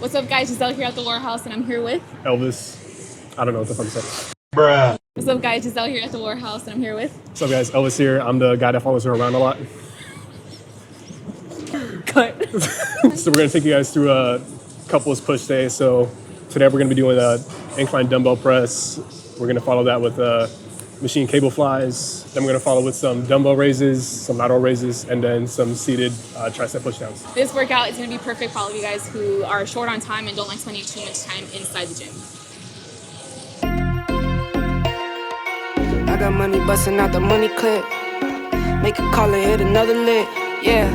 What's up, guys? Jesell here at the Warehouse, and I'm here with Elvis. I don't know what the fuck to say. Bruh. What's up, guys? Jesell here at the Warehouse, and I'm here with. What's up, guys? Elvis here. I'm the guy that follows her around a lot. Cut. So we're gonna take you guys through a couples push day. So today we're gonna be doing a incline dumbbell press. We're gonna follow that with machine cable flies. Then we're gonna follow with some dumbbell raises, some lateral raises, and then some seated tricep pushdowns. This workout is going to be perfect for all of you guys who are short on time and don't like spending too much time inside the gym. I got money busting out the money clip. Make a call and hit another lick, yeah.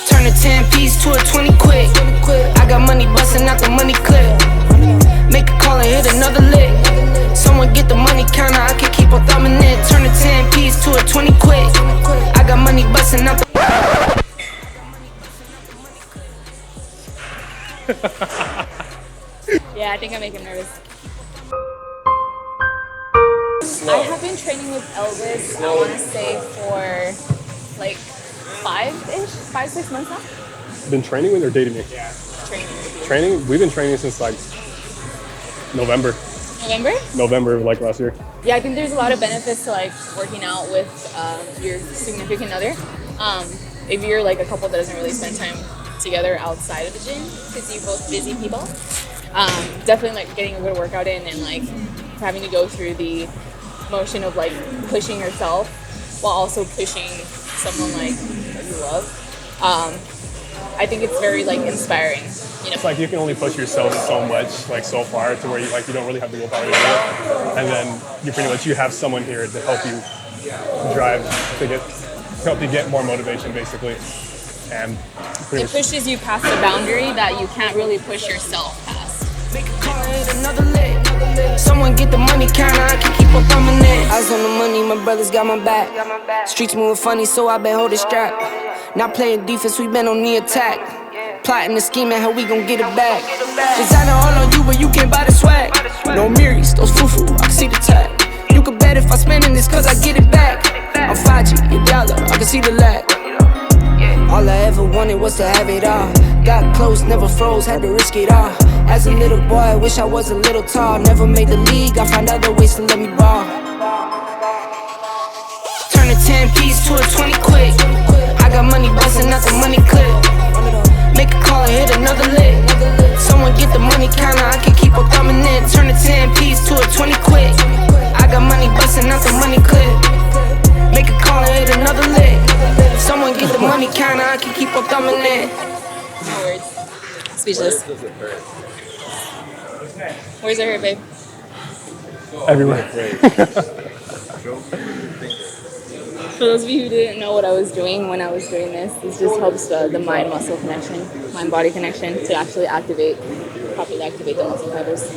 Turn a 10 piece to a 20 quick. I got money busting out the money clip. Make a call and hit another lick. Someone get the money counter, I can keep on thumbing it. Turn a 10 piece to a 20 quick. I got money busting out the. Yeah, I think I make him nervous. I have been training with Elvis, I want to say, for like 5-6 months now. Been training with or dating me? Training? We've been training since like November like last year. Yeah, I think there's a lot of benefits to like working out with your significant other. If you're like a couple that doesn't really spend time together outside of the gym because you're both busy people, definitely like getting a good workout in and like having to go through the motion of like pushing yourself while also pushing someone like that you love. I think it's very like inspiring. You know? It's like you can only push yourself so much, like so far, to where you don't really have the willpower to do it. And then you have someone here to help you drive help you get more motivation, basically. And it pushes you past the boundary that you can't really push yourself past. Make a call and hit another lick. Someone get the money counter, I can keep on thumbing it. Eyes on the money, my brothers got my back. Streets moving funny, so I been holding strap. Not playing defense, we been on the attack. Plotting and scheming, how we gon' get it back. Designer all on you, but you can't buy the swag. No Miris, those foo-foo, I can see the tag. You can bet if I spendin' this, cause I get it back. I'm 5G, your dollar, I can see the lag. All I ever wanted was to have it all. Got close, never froze, had to risk it all. As a little boy, I wish I was a little tall. Never made the league, I find other ways to let me ball. Turn a 10 piece to a 20 quick. I got money busting out the money clip. Make a call and hit another lick. Someone get the money counter, I can keep on thumbing it. Turn a 10 piece to a 20 quick. I got money busting out the money clip. Make a call and hit another lick. Someone get the money counter, I can keep on thumbing it. No words. Speechless. Where's it hurt, babe? everywhere. For those of you who didn't know what I was doing when I was doing this just helps the mind-muscle connection, mind-body connection to actually properly activate the muscle fibers.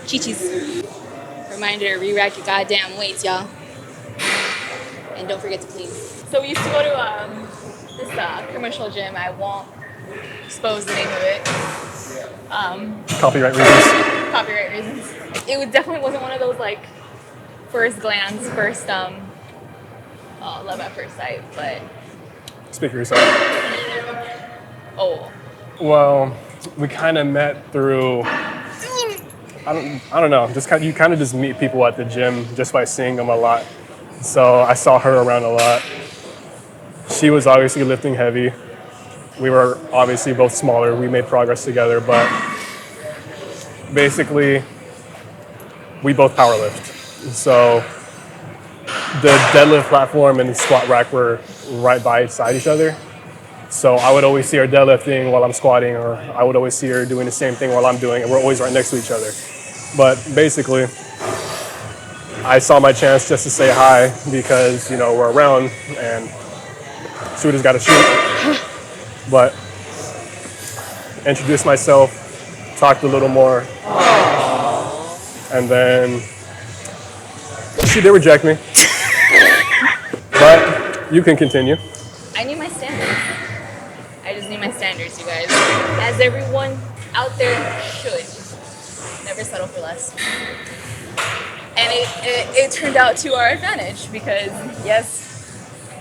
Chi-chis. Reminder, re-rack your goddamn weights, y'all. And don't forget to clean. So we used to go to this commercial gym. I won't expose the name of it. Copyright reasons. Copyright reasons. It definitely wasn't one of those like first glance, love at first sight, but. Speak for yourself. Oh. Well, we kind of met through. I don't know. You kind of just meet people at the gym just by seeing them a lot. So I saw her around a lot. She was obviously lifting heavy. We were obviously both smaller. We made progress together, but basically, we both powerlift. So the deadlift platform and the squat rack were right beside each other. So I would always see her deadlifting while I'm squatting, or I would always see her doing the same thing while I'm doing it. We're always right next to each other. But basically, I saw my chance just to say hi because, we're around and shooters got to shoot. But introduced myself, talked a little more, and then she did reject me. But you can continue. I need my standards. I just need my standards, you guys. As everyone out there should. Never settle for less. And it turned out to our advantage because, yes,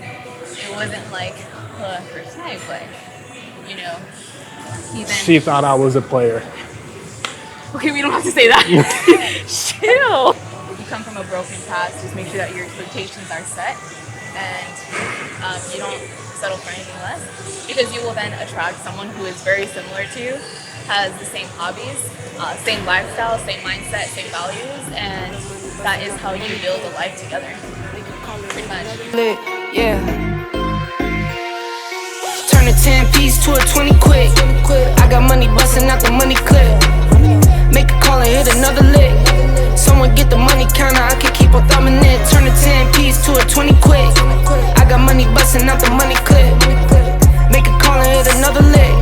it wasn't like first night, but you know, he then... She thought I was a player. Okay, we don't have to say that. Chill. If you come from a broken past, just make sure that your expectations are set and you don't settle for anything less, because you will then attract someone who is very similar to you, has the same hobbies, same lifestyle, same mindset, same values, and that is how you build a life together. Pretty much. Yeah. Turn a 10-piece to a 20 quick. I got money busting out the money clip. Make a call and hit another lick. Someone get the money counter, I can keep on thumbing it. Turn a 10-piece to a 20 quick. I got money busting out the money clip. Make a call and hit another lick.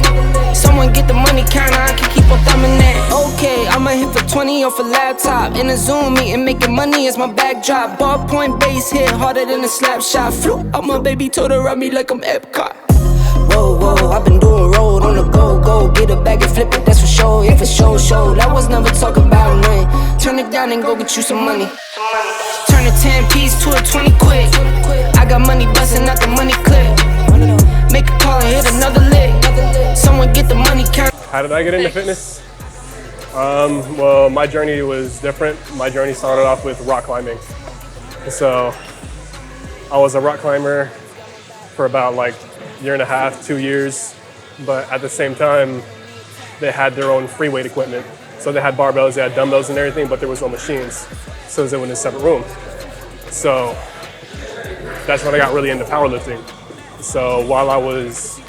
Someone get the money counter, I can keep on thumbing it. Okay, I'ma hit for 20 off a laptop. In a Zoom meeting, making money is my backdrop. Ballpoint base hit harder than a slap shot. Flew out my baby, told her ride me like I'm Epcot. Whoa, whoa, I've been doing road on the go, go. Get a bag and flip it, that's for sure. Yeah, for sure, show. That was never talking about nothing. Turn it down and go get you some money. Turn a 10-piece to a 20 quick. I got money busting out the money clip. Make a call and hit another lick. Someone get the money count. How did I get into fitness? Well, my journey was different. My journey started off with rock climbing. So I was a rock climber for about like a year and a half, 2 years. But at the same time, they had their own free weight equipment. So they had barbells, they had dumbbells and everything, but there was no machines. So they were in a separate room. So that's when I got really into powerlifting. So while I was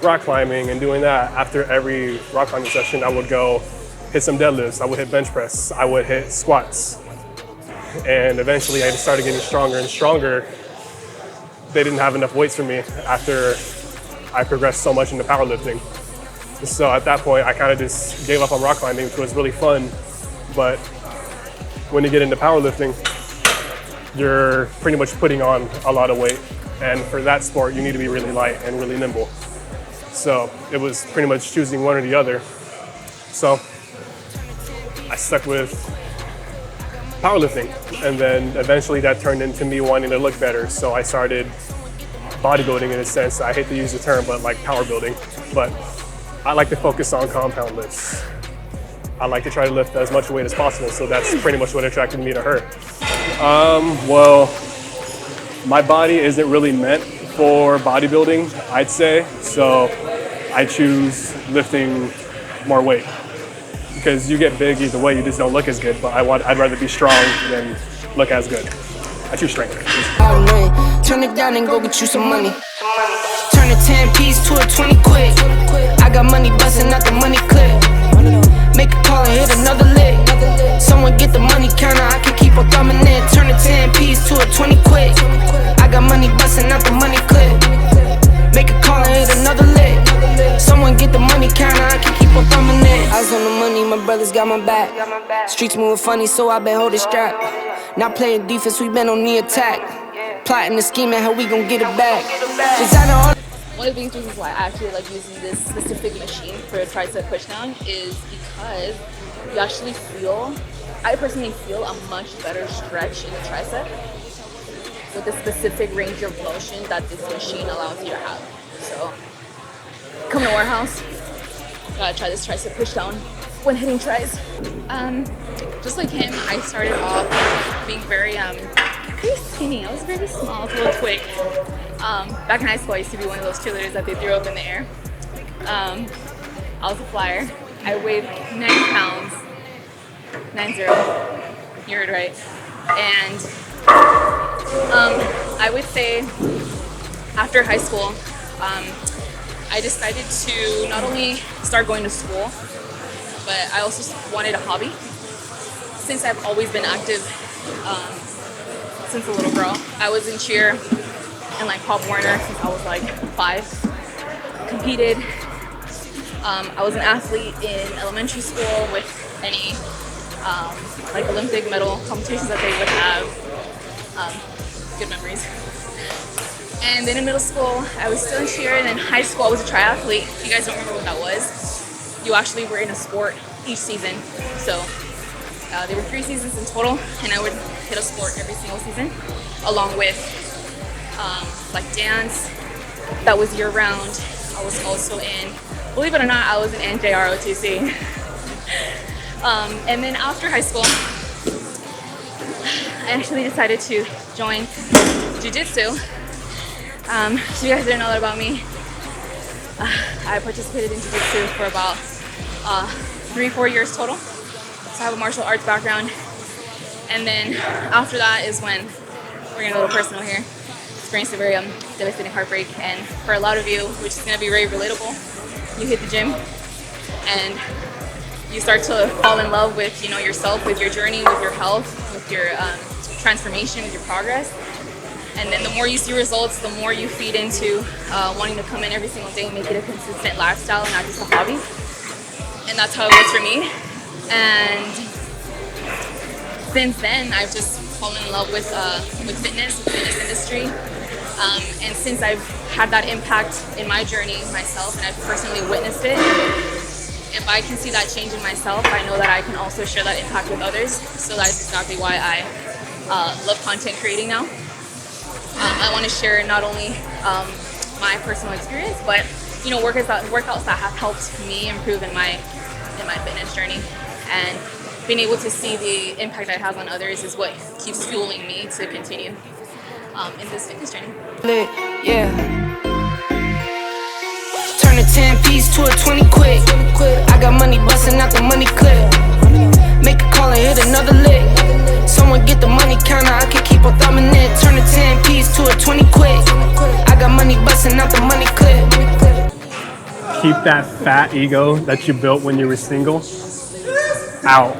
rock climbing and doing that, after every rock climbing session, I would go hit some deadlifts, I would hit bench press, I would hit squats. And eventually I just started getting stronger and stronger. They didn't have enough weights for me after I progressed so much into powerlifting. So at that point, I kind of just gave up on rock climbing, which was really fun. But when you get into powerlifting, you're pretty much putting on a lot of weight. And for that sport, you need to be really light and really nimble. So it was pretty much choosing one or the other. So I stuck with powerlifting. And then eventually that turned into me wanting to look better. So I started bodybuilding in a sense. I hate to use the term, but like power building. But I like to focus on compound lifts. I like to try to lift as much weight as possible. So that's pretty much what attracted me to her. Well, my body isn't really meant for bodybuilding, I'd say. So I choose lifting more weight. Because you get big either way, you just don't look as good. But I'd rather be strong than look as good. I choose strength. Turn it down and go get you some money. Turn a 10-piece to a 20 quick. I got money busting out the money clip. Make a call and hit another lick. Someone get the money counter, I can keep on thumbing it. Turn a 10-piece to a 20 quick. I got money busting out the money clip. Make a call and hit another lick. Someone get the money counter, I can keep on thumbing it. Eyes on the money, my brothers got my back. Streets moving funny, so I been holding strap. Not playing defense, we been on the attack. Plotting and scheming, how we gon' get it back. One of the biggest reasons why I actually like using this specific machine for a tricep pushdown is because you actually feel, I personally feel a much better stretch in the tricep with the specific range of motion that this machine allows you to have. So come to our house, gotta try this tricep pushdown when hitting tries. Just like him, I started off being very skinny. I was very small, little twig. Back in high school, I used to be one of those cheerleaders that they threw up in the air. I was a flyer. I weighed 90 pounds, 90. You heard right. And I would say after high school, I decided to not only start going to school, but I also wanted a hobby. Since I've always been active since a little girl. I was in cheer and like Pop Warner since I was like 5. Competed. I was an athlete in elementary school with any like Olympic medal competitions that they would have. Good memories. And then in middle school, I was still in cheer, and in high school, I was a triathlete. If you guys don't remember what that was, you actually were in a sport each season. So there were 3 seasons in total, and I would hit a sport every single season, along with like dance, that was year-round, I was also in, believe it or not, I was in NJROTC. And then after high school, I actually decided to join jiu-jitsu. So you guys didn't know that about me. I participated in jiu-jitsu for about 3-4 years total. So I have a martial arts background. And then after that is when we're getting a little personal here. Experienced a very devastating heartbreak, and for a lot of you, which is going to be very relatable, you hit the gym and you start to fall in love with, you know, yourself, with your journey, with your health, with your transformation, with your progress. And then the more you see results, the more you feed into wanting to come in every single day and make it a consistent lifestyle and not just a hobby. And that's how it was for me. And since then, I've just fallen in love with fitness, the fitness industry. And since I've had that impact in my journey myself, and I've personally witnessed it, if I can see that change in myself, I know that I can also share that impact with others. So that's exactly why I love content creating now. I want to share not only my personal experience, but you know, workouts that have helped me improve in my fitness journey, and being able to see the impact that it has on others is what keeps fueling me to continue in this fitness journey. Yeah. Turn a 10-piece to a 20 quick. I got money busting out the money clip. Make a call and hit another lick. Someone get the money counter, I can keep on thumbing it. Turn a 10-piece to a 20 quick. I got money busting out the money clip. Keep that fat ego that you built when you were single out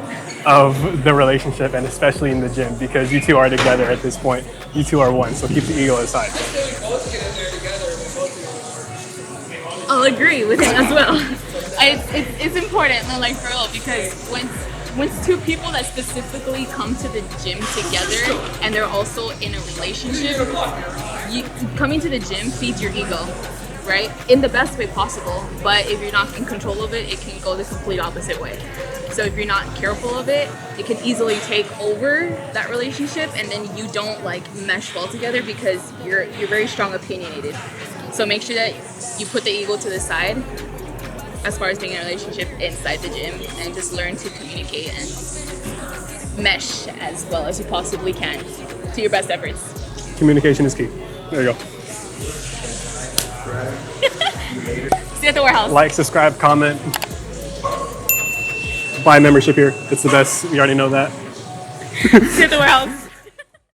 of the relationship, and especially in the gym, because you two are together at this point. You two are one, so keep the ego aside. I'll agree with it as well. It's important, like for real, because once two people that specifically come to the gym together and they're also in a relationship, coming to the gym feeds your ego, right? In the best way possible. But if you're not in control of it, it can go the complete opposite way. So if you're not careful of it, it can easily take over that relationship, and then you don't like mesh well together because you're very strong opinionated. So make sure that you put the ego to the side as far as being in a relationship inside the gym, and just learn to communicate and mesh as well as you possibly can to your best efforts. Communication is key. There you go. See you at the warehouse. Like, subscribe, comment. Buy a membership here. It's the best. You already know that. See you at the warehouse.